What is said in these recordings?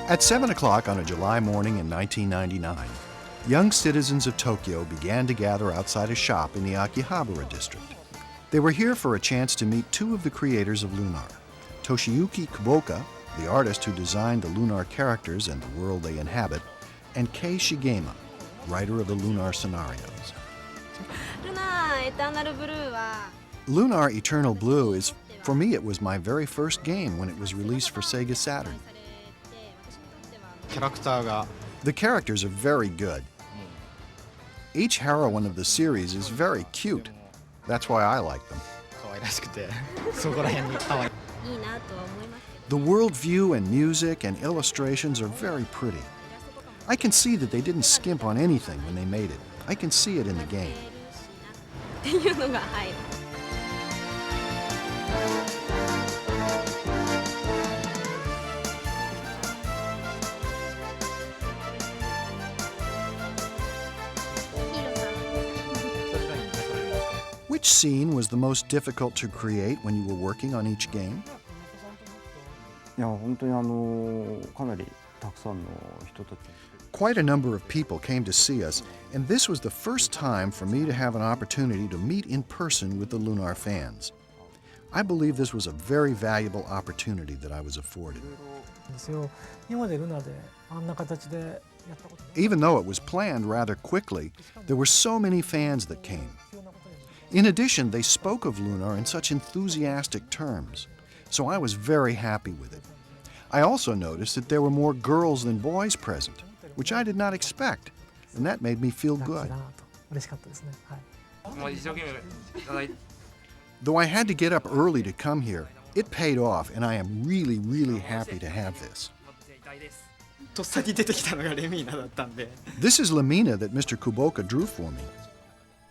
At 7 o'clock on a July morning in 1999, young citizens of Tokyo began to gather outside a shop in the Akihabara district. They were here for a chance to meet two of the creators of Lunar, Toshiyuki Kuboka, the artist who designed the Lunar characters and the world they inhabit, and Kei Shigema, writer of the Lunar scenarios. Lunar Eternal Blue is, for me, it was my very first game when it was released for Sega Saturn. The characters are very good. Each heroine of the series is very cute. That's why I like them. The world view and music and illustrations are very pretty. I can see that they didn't skimp on anything when they made it. I can see it in the game. Which scene was the most difficult to create when you were working on each game? Quite a number of people came to see us, and this was the first time for me to have an opportunity to meet in person with the Lunar fans. I believe this was a very valuable opportunity that I was afforded. Even though it was planned rather quickly, there were so many fans that came. In addition, they spoke of Lunar in such enthusiastic terms, so I was very happy with it. I also noticed that there were more girls than boys present, which I did not expect, and that made me feel good. Though I had to get up early to come here, it paid off, and I am really, really happy to have this. This is Lamina that Mr. Kuboka drew for me.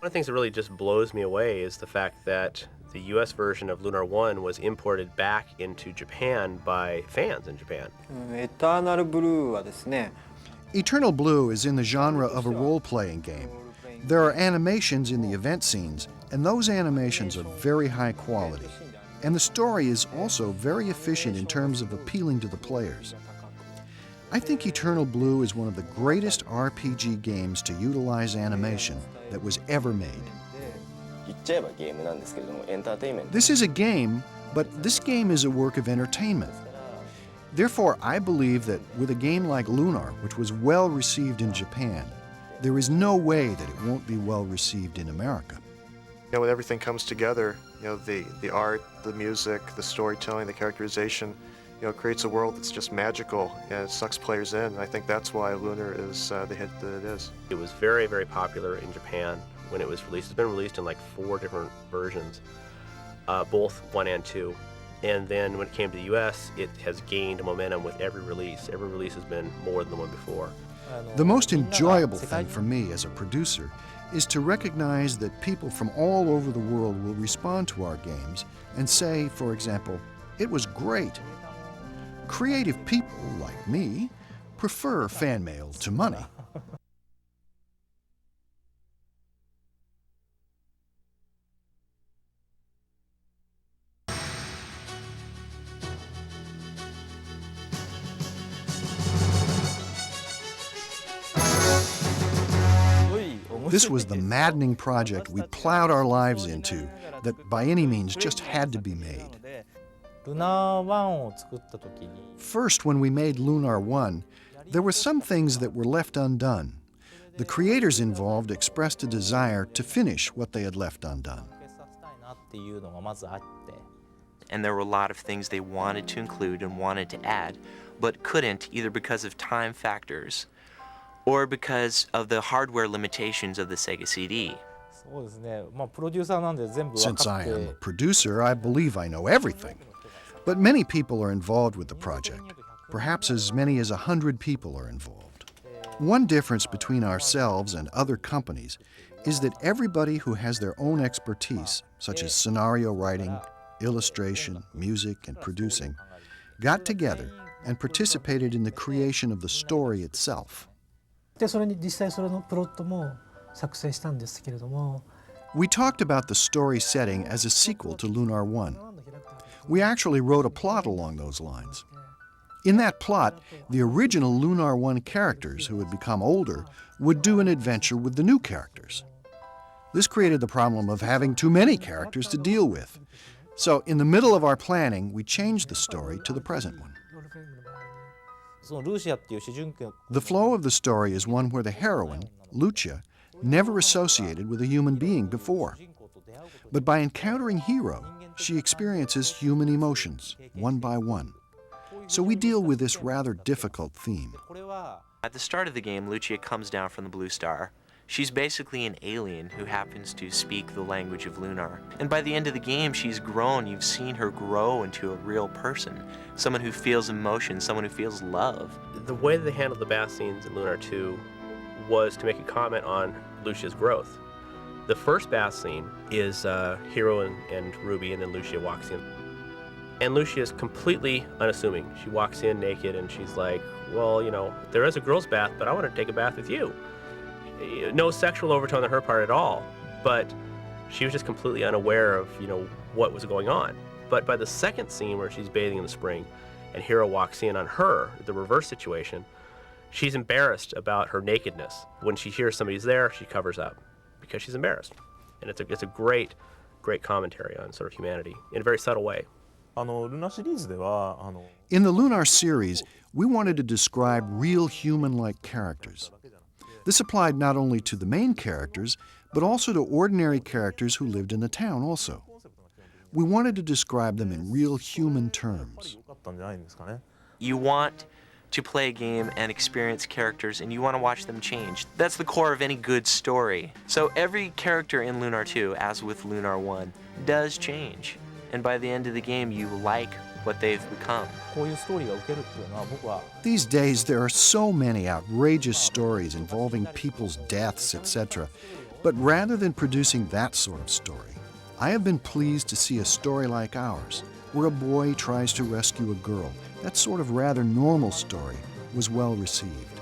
One of the things that really just blows me away is the fact that the US version of Lunar 1 was imported back into Japan by fans in Japan. Eternal Blue is in the genre of a role-playing game. There are animations in the event scenes, and those animations are very high quality. And the story is also very efficient in terms of appealing to the players. I think Eternal Blue is one of the greatest RPG games to utilize animation that was ever made. This is a game, but this game is a work of entertainment. Therefore, I believe that with a game like Lunar, which was well received in Japan, there is no way that it won't be well received in America. When everything comes together, the art, the music, the storytelling, the characterization, it creates a world that's just magical and it sucks players in. And I think that's why Lunar is the hit that it is. It was very, very popular in Japan when it was released. It's been released in like 4 different versions, both 1 and 2. And then when it came to the US, it has gained momentum with every release. Every release has been more than the one before. The most enjoyable thing for me as a producer is to recognize that people from all over the world will respond to our games and say, for example, "It was great." Creative people, like me, prefer fan mail to money. This was the maddening project we plowed our lives into that by any means just had to be made. First, when we made Lunar 1, there were some things that were left undone. The creators involved expressed a desire to finish what they had left undone. And there were a lot of things they wanted to include and wanted to add, but couldn't, either because of time factors or because of the hardware limitations of the Sega CD. Since I am a producer, I believe I know everything. But many people are involved with the project. Perhaps as many as 100 people are involved. One difference between ourselves and other companies is that everybody who has their own expertise, such as scenario writing, illustration, music, and producing, got together and participated in the creation of the story itself. We talked about the story setting as a sequel to Lunar 1. We actually wrote a plot along those lines. In that plot, the original Lunar 1 characters, who had become older, would do an adventure with the new characters. This created the problem of having too many characters to deal with. So, in the middle of our planning, we changed the story to the present one. The flow of the story is one where the heroine, Lucia, never associated with a human being before. But by encountering Hiro, she experiences human emotions, one by one. So we deal with this rather difficult theme. At the start of the game, Lucia comes down from the Blue Star. She's basically an alien who happens to speak the language of Lunar. And by the end of the game, she's grown. You've seen her grow into a real person, someone who feels emotion, someone who feels love. The way that they handled the bath scenes in Lunar 2 was to make a comment on Lucia's growth. The first bath scene is Hiro and Ruby, and then Lucia walks in. And Lucia is completely unassuming. She walks in naked and she's like, well, you know, there is a girl's bath, but I want to take a bath with you. No sexual overtone on her part at all, but she was just completely unaware of, you know, what was going on. But by the second scene where she's bathing in the spring and Hiro walks in on her, the reverse situation, she's embarrassed about her nakedness. When she hears somebody's there, she covers up because she's embarrassed. And it's a great, great commentary on sort of humanity in a very subtle way. In the Lunar series, we wanted to describe real human-like characters. This applied not only to the main characters, but also to ordinary characters who lived in the town also. We wanted to describe them in real human terms. You want to play a game and experience characters, and you want to watch them change. That's the core of any good story. So every character in Lunar 2, as with Lunar 1, does change. And by the end of the game, you like what they've become. These days, there are so many outrageous stories involving people's deaths, etc. But rather than producing that sort of story, I have been pleased to see a story like ours, where a boy tries to rescue a girl. That sort of rather normal story was well received.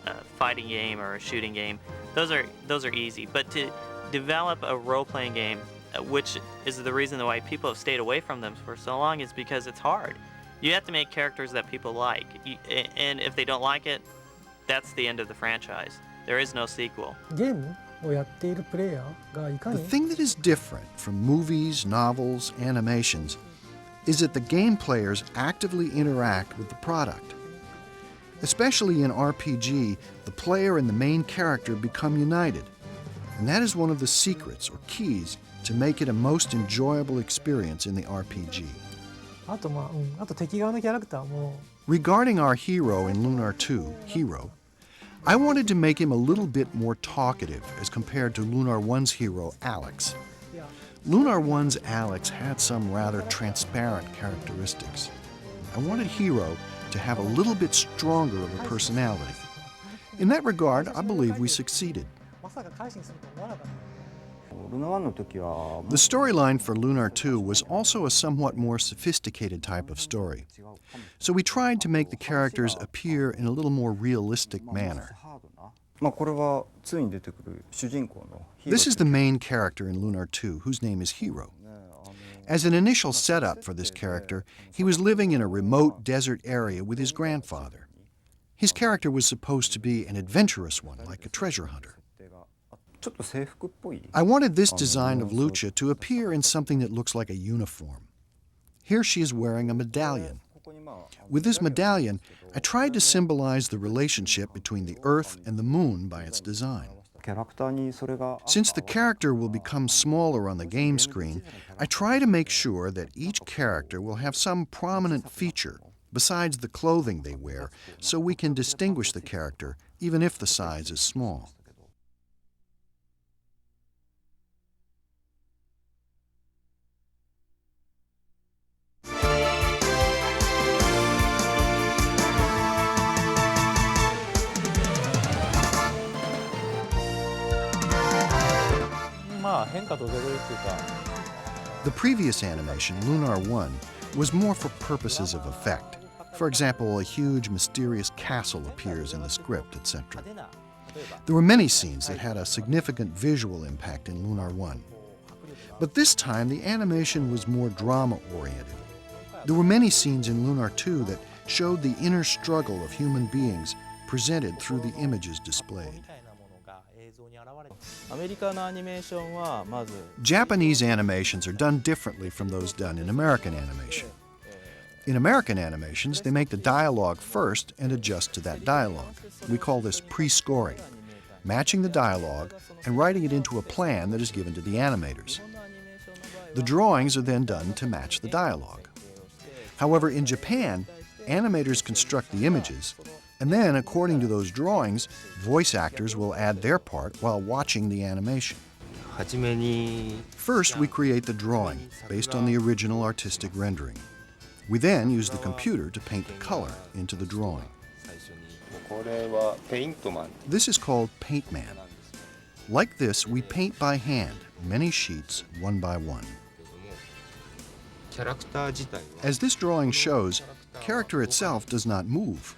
A fighting game or a shooting game, those are easy. But to develop a role-playing game, which is the reason why people have stayed away from them for so long, is because it's hard. You have to make characters that people like, and if they don't like it, that's the end of the franchise. There is no sequel. The thing that is different from movies, novels, animations is that the game players actively interact with the product. Especially in RPG, the player and the main character become united, and that is one of the secrets or keys to make it a most enjoyable experience in the RPG. Regarding our hero in Lunar 2, Hiro, I wanted to make him a little bit more talkative as compared to Lunar 1's hero, Alex. Lunar 1's Alex had some rather transparent characteristics. I wanted Hiro to have a little bit stronger of a personality. In that regard, I believe we succeeded. The storyline for Lunar 2 was also a somewhat more sophisticated type of story. So we tried to make the characters appear in a little more realistic manner. This is the main character in Lunar 2, whose name is Hiro. As an initial setup for this character, he was living in a remote desert area with his grandfather. His character was supposed to be an adventurous one, like a treasure hunter. I wanted this design of Lucia to appear in something that looks like a uniform. Here she is wearing a medallion. With this medallion, I tried to symbolize the relationship between the Earth and the Moon by its design. Since the character will become smaller on the game screen, I try to make sure that each character will have some prominent feature besides the clothing they wear, so we can distinguish the character even if the size is small. The previous animation, Lunar 1, was more for purposes of effect. For example, a huge mysterious castle appears in the script, etc. There were many scenes that had a significant visual impact in Lunar 1. But this time, the animation was more drama-oriented. There were many scenes in Lunar 2 that showed the inner struggle of human beings presented through the images displayed. Japanese animations are done differently from those done in American animation. In American animations, they make the dialogue first and adjust to that dialogue. We call this pre-scoring, matching the dialogue and writing it into a plan that is given to the animators. The drawings are then done to match the dialogue. However, in Japan, animators construct the images, and then, according to those drawings, voice actors will add their part while watching the animation. First, we create the drawing based on the original artistic rendering. We then use the computer to paint the color into the drawing. This is called Paintman. Like this, we paint by hand, many sheets, one by one. As this drawing shows, the character itself does not move.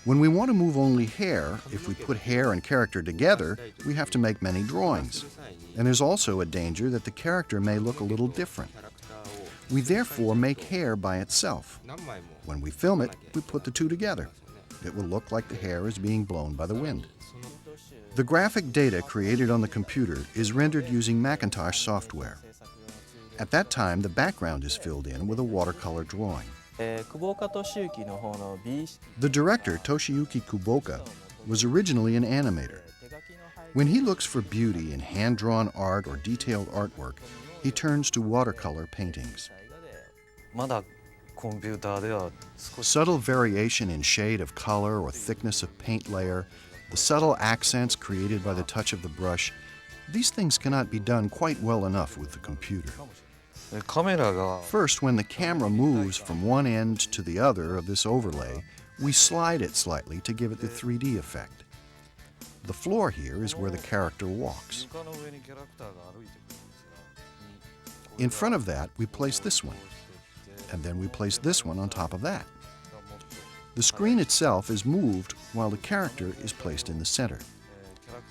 When we want to move only hair, if we put hair and character together, we have to make many drawings. And there's also a danger that the character may look a little different. We therefore make hair by itself. When we film it, we put the two together. It will look like the hair is being blown by the wind. The graphic data created on the computer is rendered using Macintosh software. At that time, the background is filled in with a watercolor drawing. The director, Toshiyuki Kuboka, was originally an animator. When he looks for beauty in hand-drawn art or detailed artwork, he turns to watercolor paintings. Subtle variation in shade of color or thickness of paint layer, the subtle accents created by the touch of the brush, these things cannot be done quite well enough with the computer. First, when the camera moves from one end to the other of this overlay, we slide it slightly to give it the 3D effect. The floor here is where the character walks. In front of that, we place this one, and then we place this one on top of that. The screen itself is moved while the character is placed in the center.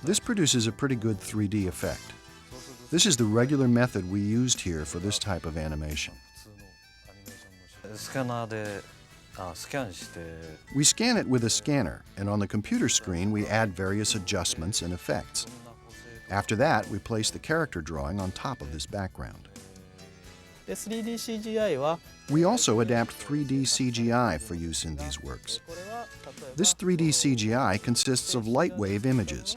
This produces a pretty good 3D effect. This is the regular method we used here for this type of animation. We scan it with a scanner, and on the computer screen we add various adjustments and effects. After that, we place the character drawing on top of this background. We also adapt 3D CGI for use in these works. This 3D CGI consists of light wave images.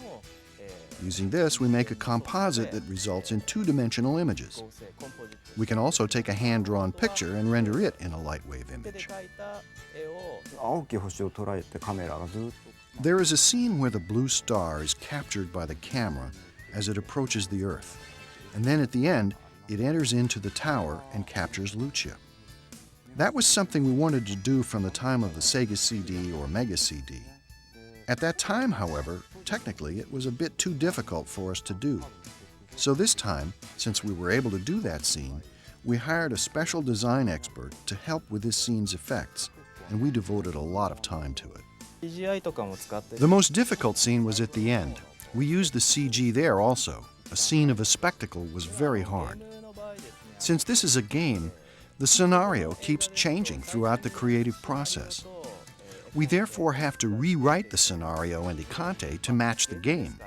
Using this, we make a composite that results in two-dimensional images. We can also take a hand-drawn picture and render it in a light wave image. There is a scene where the blue star is captured by the camera as it approaches the Earth, and then at the end, it enters into the tower and captures Lucia. That was something we wanted to do from the time of the Sega CD or Mega CD. At that time, however, technically it was a bit too difficult for us to do. So this time, since we were able to do that scene, we hired a special design expert to help with this scene's effects, and we devoted a lot of time to it. The most difficult scene was at the end. We used the CG there also. A scene of a spectacle was very hard. Since this is a game, the scenario keeps changing throughout the creative process. We therefore have to rewrite the scenario and Ikante to match the game.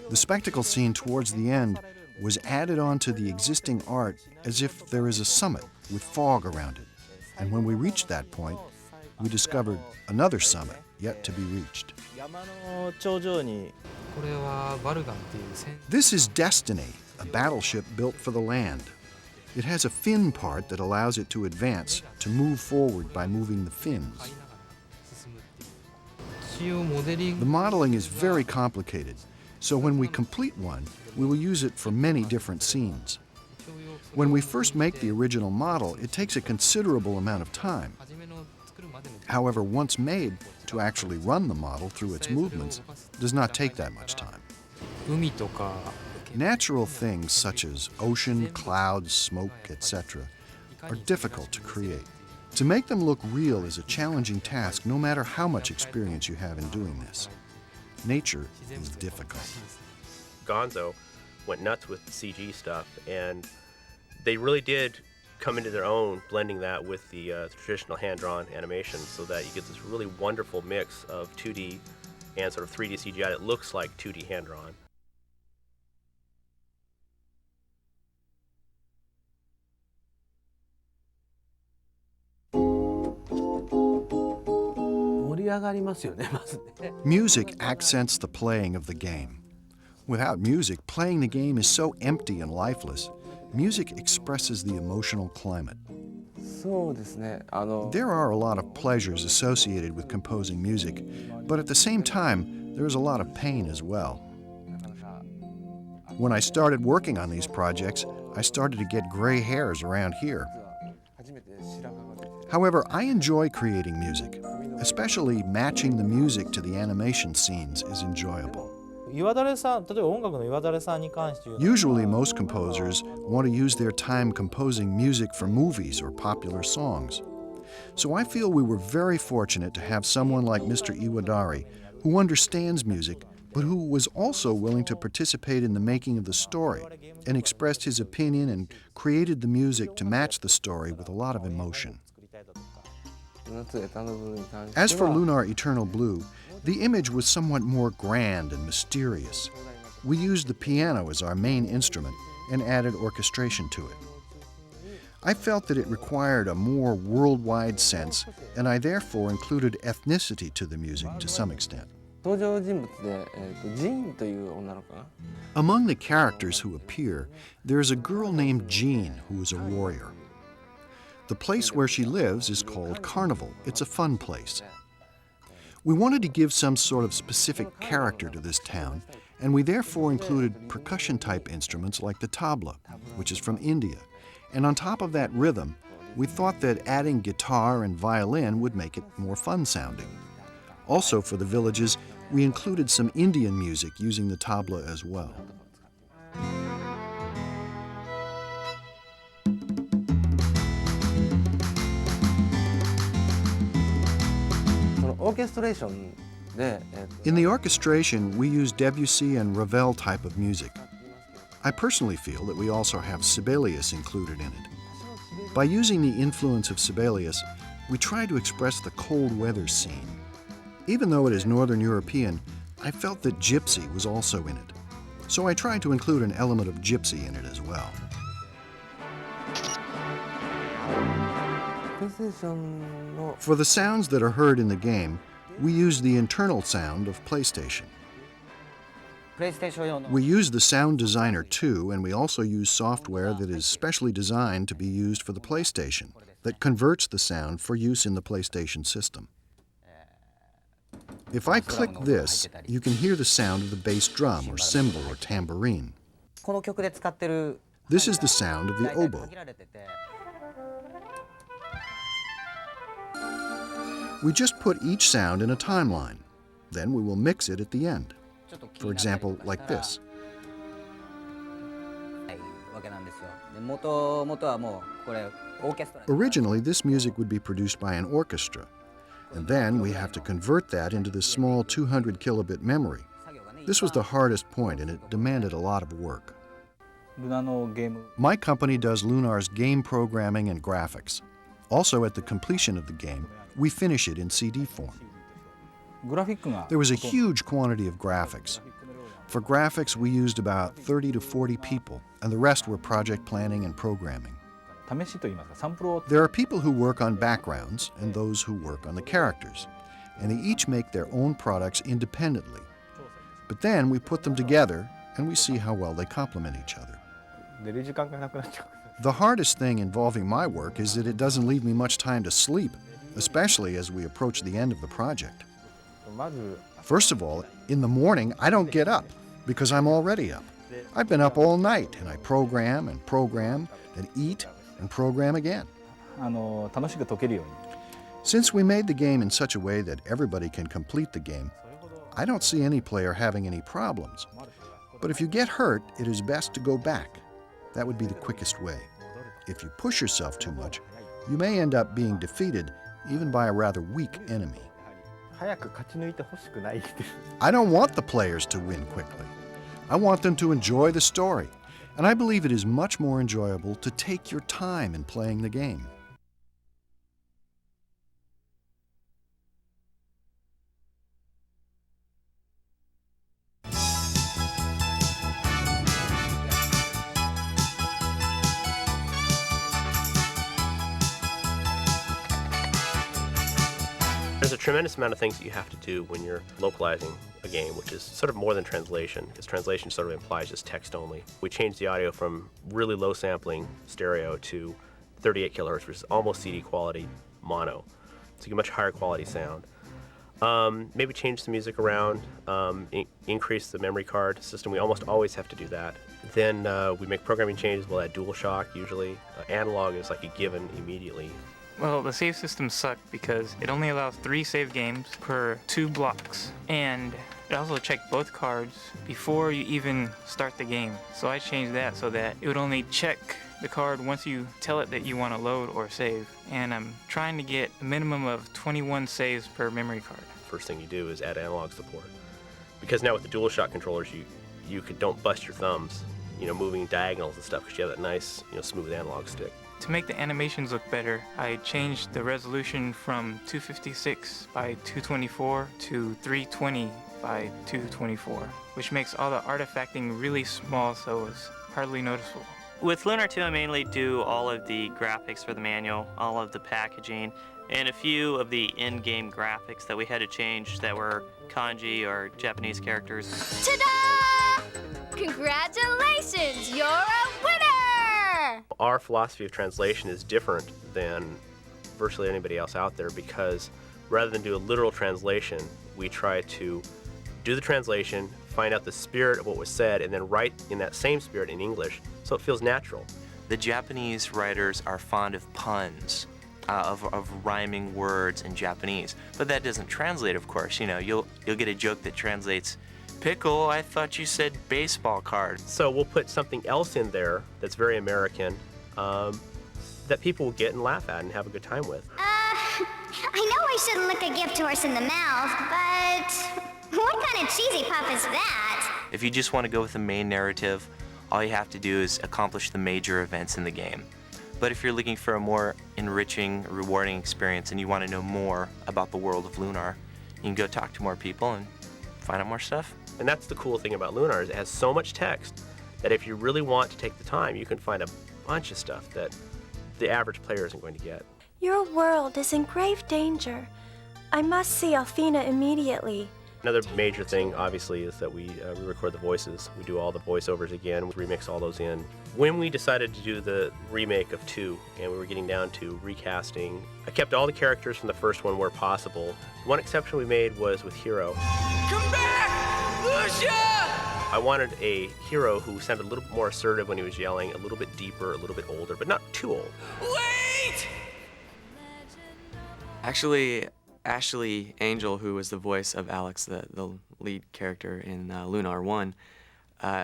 The spectacle scene towards the end was added onto the existing art as if there is a summit with fog around it. And when we reached that point, we discovered another summit yet to be reached. This is Destiny, a battleship built for the land. It has a fin part that allows it to advance, to move forward by moving the fins. The modeling is very complicated, so when we complete one, we will use it for many different scenes. When we first make the original model, it takes a considerable amount of time. However, once made, to actually run the model through its movements does not take that much time. Natural things such as ocean, clouds, smoke, etc. are difficult to create. To make them look real is a challenging task no matter how much experience you have in doing this. Nature is difficult. Gonzo went nuts with the CG stuff, and they really did come into their own, blending that with the traditional hand-drawn animation so that you get this really wonderful mix of 2D and sort of 3D CGI that looks like 2D hand-drawn. Music accents the playing of the game. Without music, playing the game is so empty and lifeless. Music expresses the emotional climate. There are a lot of pleasures associated with composing music, but at the same time, there is a lot of pain as well. When I started working on these projects, I started to get gray hairs around here. However, I enjoy creating music. Especially matching the music to the animation scenes is enjoyable. Usually, most composers want to use their time composing music for movies or popular songs. So I feel we were very fortunate to have someone like Mr. Iwadari, who understands music, but who was also willing to participate in the making of the story and expressed his opinion and created the music to match the story with a lot of emotion. As for Lunar Eternal Blue, the image was somewhat more grand and mysterious. We used the piano as our main instrument and added orchestration to it. I felt that it required a more worldwide sense, and I therefore included ethnicity to the music to some extent. Among the characters who appear, there is a girl named Jean who is a warrior. The place where she lives is called Carnival. It's a fun place. We wanted to give some sort of specific character to this town, and we therefore included percussion-type instruments like the tabla, which is from India. And on top of that rhythm, we thought that adding guitar and violin would make it more fun-sounding. Also, for the villages, we included some Indian music using the tabla as well. In the orchestration, we use Debussy and Ravel type of music. I personally feel that we also have Sibelius included in it. By using the influence of Sibelius, we try to express the cold weather scene. Even though it is Northern European, I felt that gypsy was also in it. So I tried to include an element of gypsy in it as well. For the sounds that are heard in the game, we use the internal sound of PlayStation. We use the Sound Designer 2, and we also use software that is specially designed to be used for the PlayStation, that converts the sound for use in the PlayStation system. If I click this, you can hear the sound of the bass drum or cymbal or tambourine. This is the sound of the oboe. We just put each sound in a timeline. Then we will mix it at the end. For example, like this. Originally, this music would be produced by an orchestra, and then we have to convert that into this small 200 kilobit memory. This was the hardest point, and it demanded a lot of work. My company does Lunar's game programming and graphics. Also, at the completion of the game, we finish it in CD form. There was a huge quantity of graphics. For graphics, we used about 30 to 40 people, and the rest were project planning and programming. There are people who work on backgrounds and those who work on the characters, and they each make their own products independently. But then we put them together, and we see how well they complement each other. The hardest thing involving my work is that it doesn't leave me much time to sleep, especially as we approach the end of the project. First of all, in the morning, I don't get up because I'm already up. I've been up all night, and I program and eat and program again. Since we made the game in such a way that everybody can complete the game, I don't see any player having any problems. But if you get hurt, it is best to go back. That would be the quickest way. If you push yourself too much, you may end up being defeated even by a rather weak enemy. I don't want the players to win quickly. I want them to enjoy the story. and I believe it is much more enjoyable to take your time in playing the game. There's a tremendous amount of things that you have to do when you're localizing a game, which is sort of more than translation, because translation sort of implies just text only. We changed the audio from really low sampling stereo to 38 kilohertz, which is almost CD quality mono. So you get much higher quality sound. Maybe change the music around, increase the memory card system. We almost always have to do that. Then we make programming changes. We'll add DualShock usually. Analog is like a given immediately. Well, the save system sucked because it only allows 3 save games per 2 blocks, and it also checked both cards before you even start the game. So I changed that so that it would only check the card once you tell it that you want to load or save, and I'm trying to get a minimum of 21 saves per memory card. First thing you do is add analog support, because now with the DualShock controllers, you don't bust your thumbs, moving diagonals and stuff, because you have that nice, smooth analog stick. To make the animations look better, I changed the resolution from 256 by 224 to 320 by 224, which makes all the artifacting really small so it's hardly noticeable. With Lunar 2, I mainly do all of the graphics for the manual, all of the packaging, and a few of the in-game graphics that we had to change that were kanji or Japanese characters. Ta-da! Congratulations, you're a winner! Our philosophy of translation is different than virtually anybody else out there, because rather than do a literal translation, we try to do the translation, find out the spirit of what was said, and then write in that same spirit in English so it feels natural. The Japanese writers are fond of puns, of rhyming words in Japanese, but that doesn't translate, of course. You'll get a joke that translates, "Pickle, I thought you said baseball card." So we'll put something else in there that's very American, that people will get and laugh at and have a good time with. I know I shouldn't look a gift horse in the mouth, but what kind of cheesy puff is that? If you just want to go with the main narrative, all you have to do is accomplish the major events in the game. But if you're looking for a more enriching, rewarding experience and you want to know more about the world of Lunar, you can go talk to more people and find out more stuff. And that's the cool thing about Lunar, is it has so much text that if you really want to take the time, you can find a bunch of stuff that the average player isn't going to get. Your world is in grave danger. I must see Althena immediately. Another major thing, obviously, is that we record the voices. We do all the voiceovers again, we remix all those in. When we decided to do the remake of 2, and we were getting down to recasting, I kept all the characters from the first one where possible. The one exception we made was with Hero. Come back, Lucia! I wanted a hero who sounded a little bit more assertive when he was yelling, a little bit deeper, a little bit older, but not too old. Wait! Actually, Ashley Angel, who was the voice of Alex, the lead character in Lunar 1,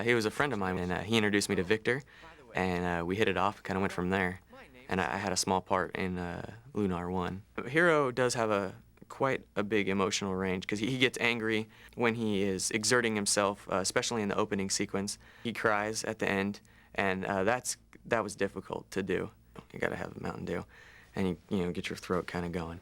he was a friend of mine, and he introduced me to Victor, and we hit it off, kind of went from there. And I had a small part in Lunar 1. Hero does have quite a big emotional range, because he gets angry when he is exerting himself, especially in the opening sequence. He cries at the end, and that was difficult to do. You gotta have a Mountain Dew, and you get your throat kind of going.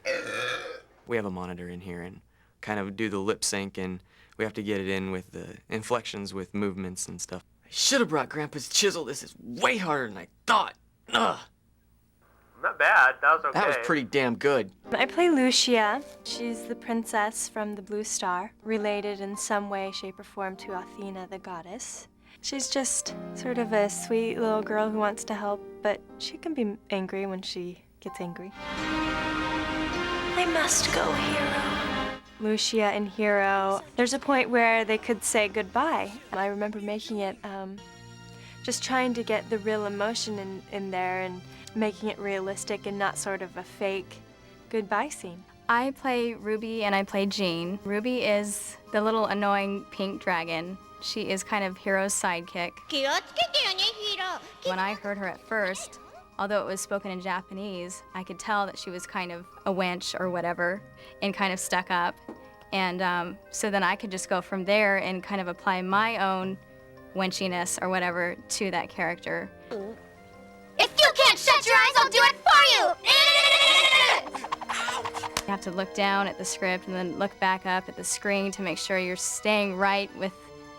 We have a monitor in here and kind of do the lip sync, and we have to get it in with the inflections with movements and stuff. I should have brought Grandpa's chisel. This is way harder than I thought. Ugh. Not bad, that was okay. That was pretty damn good. I play Lucia. She's the princess from the Blue Star, related in some way, shape, or form to Athena, the goddess. She's just sort of a sweet little girl who wants to help, but she can be angry when she gets angry. I must go, Hero. Lucia and Hero, there's a point where they could say goodbye. I remember making it, just trying to get the real emotion in there and making it realistic and not sort of a fake goodbye scene. I play Ruby and I play Jean. Ruby is the little annoying pink dragon. She is kind of Hero's sidekick. When I heard her at first, although it was spoken in Japanese, I could tell that she was kind of a wench or whatever and kind of stuck up. And so then I could just go from there and kind of apply my own wenchiness or whatever to that character. If you can't shut your eyes, I'll do it for you! You have to look down at the script and then look back up at the screen to make sure you're staying right with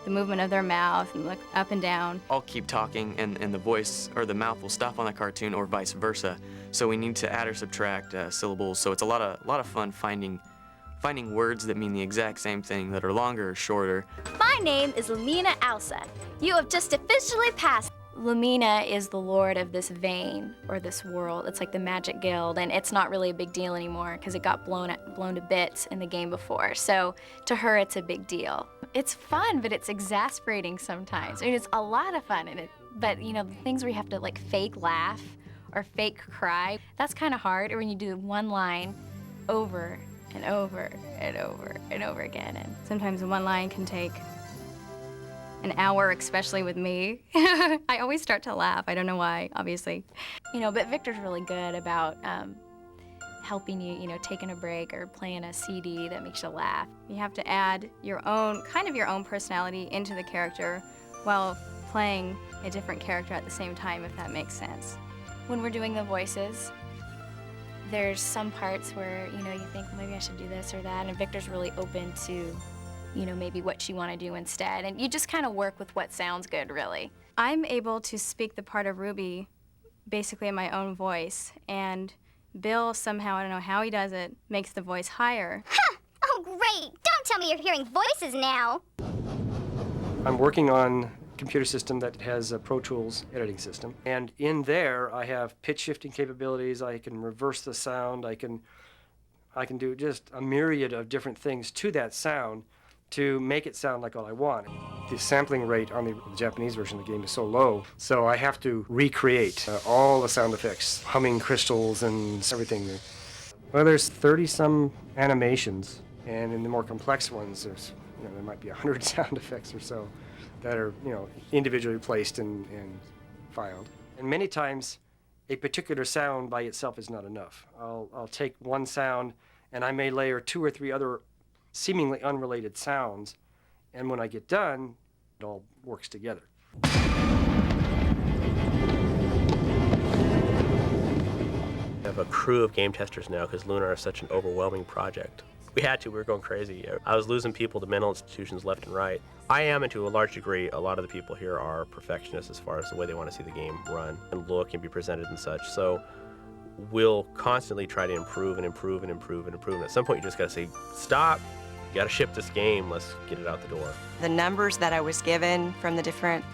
the movement of their mouth and look up and down. I'll keep talking and the voice or the mouth will stop on the cartoon or vice versa. So we need to add or subtract syllables. So it's a lot of fun finding words that mean the exact same thing that are longer or shorter. My name is Lumina Alsa. You have just officially passed. Lumina is the lord of this vein, or this world. It's like the magic guild, and it's not really a big deal anymore because it got blown to bits in the game before. So to her, it's a big deal. It's fun, but it's exasperating sometimes. I mean, it's a lot of fun, but you know, the things where you have to like fake laugh or fake cry, that's kind of hard. Or when you do one line over and over and over and over again. And sometimes one line can take an hour, especially with me. I always start to laugh. I don't know why, obviously. You know, but Victor's really good about helping you, you know, taking a break or playing a CD that makes you laugh. You have to add your own, kind of your own personality into the character while playing a different character at the same time, if that makes sense. When we're doing the voices, there's some parts where, you know, you think, well, maybe I should do this or that, and Victor's really open to, you know, maybe what you want to do instead. And you just kind of work with what sounds good, really. I'm able to speak the part of Ruby basically in my own voice, and Bill somehow, I don't know how he does it, makes the voice higher. Huh! Oh, great! Don't tell me you're hearing voices now! I'm working on a computer system that has a Pro Tools editing system. And in there, I have pitch shifting capabilities. I can reverse the sound. I can do just a myriad of different things to that sound to make it sound like all I want. The sampling rate on the Japanese version of the game is so low, so I have to recreate all the sound effects, humming crystals and everything. Well, there's 30-some animations, and in the more complex ones, there's, you know, there might be 100 sound effects or so that are, you know, individually placed and filed. And many times, a particular sound by itself is not enough. I'll take one sound, and I may layer 2 or 3 other seemingly unrelated sounds, and when I get done, it all works together. I have a crew of game testers now because Lunar is such an overwhelming project. We were going crazy. I was losing people to mental institutions left and right. I am, and to a large degree, a lot of the people here are perfectionists as far as the way they want to see the game run and look and be presented and such. So we'll constantly try to improve and improve and improve and improve. And at some point, you just got to say, stop. You got to ship this game. Let's get it out the door. The numbers that I was given from the different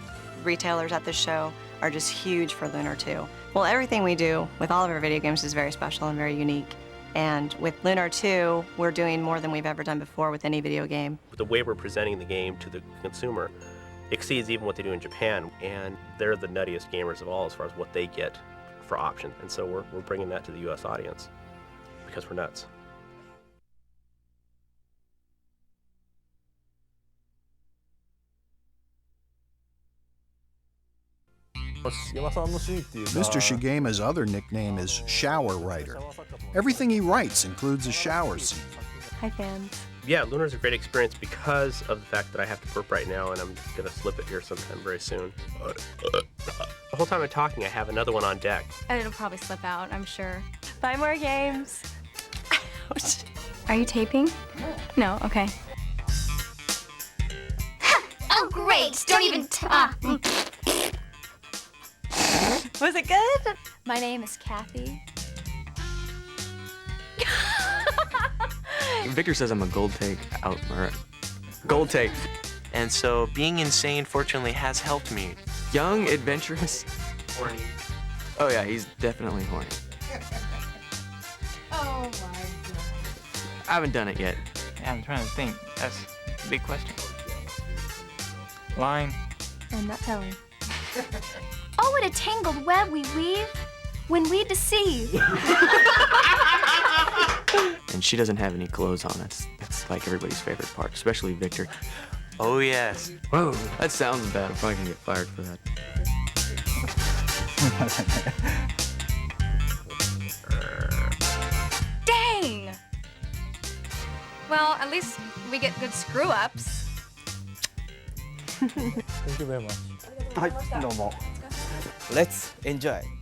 retailers at the show are just huge for Lunar 2. Well, everything we do with all of our video games is very special and very unique. And with Lunar 2, we're doing more than we've ever done before with any video game. The way we're presenting the game to the consumer exceeds even what they do in Japan, and they're the nuttiest gamers of all as far as what they get for options. And so we're bringing that to the U.S. audience because we're nuts. Mr. Shigema's other nickname is Shower Writer. Everything he writes includes a shower scene. Hi, fans. Yeah, Lunar's a great experience because of the fact that I have to burp right now, and I'm going to slip it here sometime very soon. The whole time I'm talking, I have another one on deck. It'll probably slip out, I'm sure. Buy more games. Are you taping? No, okay. Oh, great! Don't even Was it good? My name is Kathy. Victor says I'm a gold take. And so being insane, fortunately, has helped me. Young, adventurous. Horny. Oh yeah, he's definitely horny. Oh my god. I haven't done it yet. Yeah, I'm trying to think. That's a big question. Line. I'm not telling. Oh, what a tangled web we weave when we deceive. And she doesn't have any clothes on. That's like everybody's favorite part, especially Victor. Oh, yes. Whoa, that sounds bad. I'm probably gonna get fired for that. Dang! Well, at least we get good screw-ups. Thank you very much. Let's enjoy.